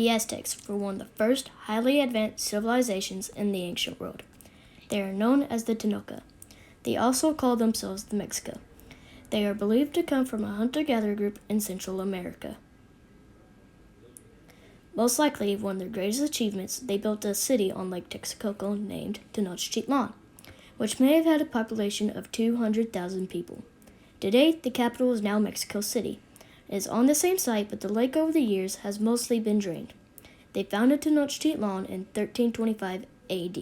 the Aztecs were one of the first highly advanced civilizations in the ancient world. They are known as the Tenochtitlan. They also call themselves the Mexica. They are believed to come from a hunter-gatherer group in Central America. Most likely, one of their greatest achievements, they built a city on Lake Texcoco named Tenochtitlan, which may have had a population of 200,000 people. Today, the capital is now Mexico City. It is on the same site, but the lake over the years has mostly been drained. They founded Tenochtitlan in 1325 AD.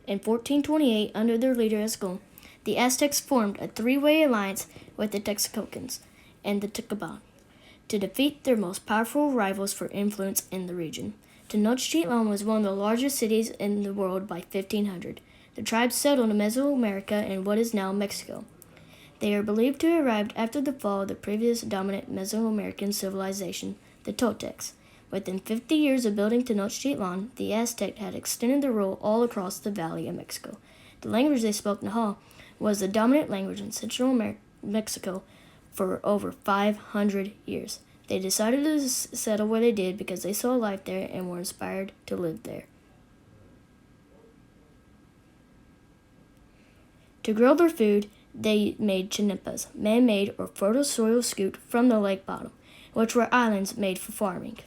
In 1428, under their leader Escon, the Aztecs formed a three-way alliance with the Texcocans and the Tlacopan to defeat their most powerful rivals for influence in the region. Tenochtitlan was one of the largest cities in the world by 1500. The tribes settled in Mesoamerica in what is now Mexico. They are believed to have arrived after the fall of the previous dominant Mesoamerican civilization, the Toltecs. Within 50 years of building Tenochtitlan, the Aztecs had extended their rule all across the Valley of Mexico. The language they spoke, Nahuatl, was the dominant language in Central Mexico for over 500 years. They decided to settle where they did because they saw life there and were inspired to live there. To grill their food, they made chinampas, man-made or fertile soil scooped from the lake bottom, which were islands made for farming.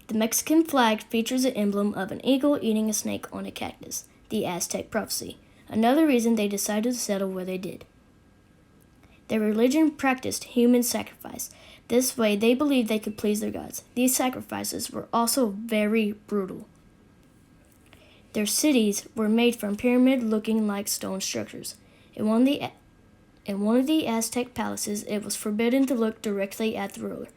The Mexican flag features an emblem of an eagle eating a snake on a cactus, the Aztec prophecy, another reason they decided to settle where they did. Their religion practiced human sacrifice. This way, they believed they could please their gods. These sacrifices were also very brutal. Their cities were made from pyramid-looking like stone structures. In one of the Aztec palaces, it was forbidden to look directly at the ruler.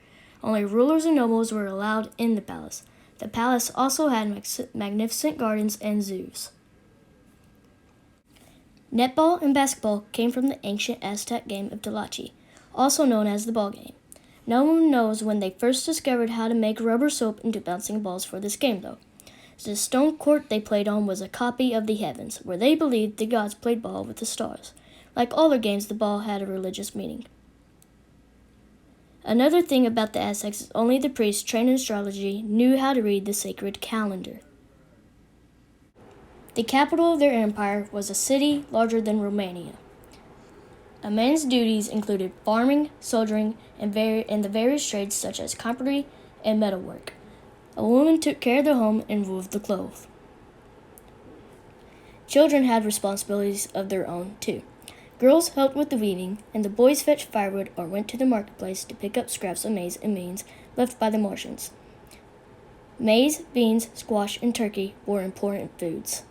Only rulers and nobles were allowed in the palace. The palace also had magnificent gardens and zoos. Netball and basketball came from the ancient Aztec game of Tlachi, also known as the ball game. No one knows when they first discovered how to make rubber soap into bouncing balls for this game, though. The stone court they played on was a copy of the heavens, where they believed the gods played ball with the stars. Like all their games, the ball had a religious meaning. Another thing about the Aztecs is only the priests trained in astrology knew how to read the sacred calendar. The capital of their empire was a city larger than Romania. A man's duties included farming, soldiering, and the various trades such as carpentry and metalwork. A woman took care of the home and wove the clothes. Children had responsibilities of their own, too. Girls helped with the weaving, and the boys fetched firewood or went to the marketplace to pick up scraps of maize and beans left by the Martians. Maize, beans, squash, and turkey were important foods.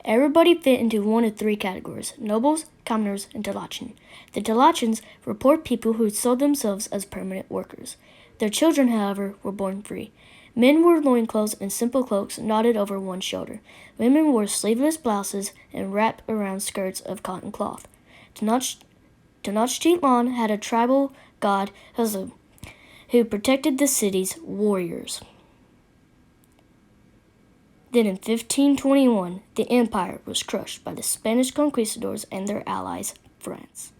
Everybody fit into one of three categories: nobles, commoners, and Tlachans. The Tlachans were poor people who sold themselves as permanent workers. Their children, however, were born free. Men wore loincloths and simple cloaks knotted over one shoulder. Women wore sleeveless blouses and wrapped around skirts of cotton cloth. Tenochtitlan had a tribal god, Huazu, who protected the city's warriors. Then in 1521, the empire was crushed by the Spanish conquistadors and their allies, France.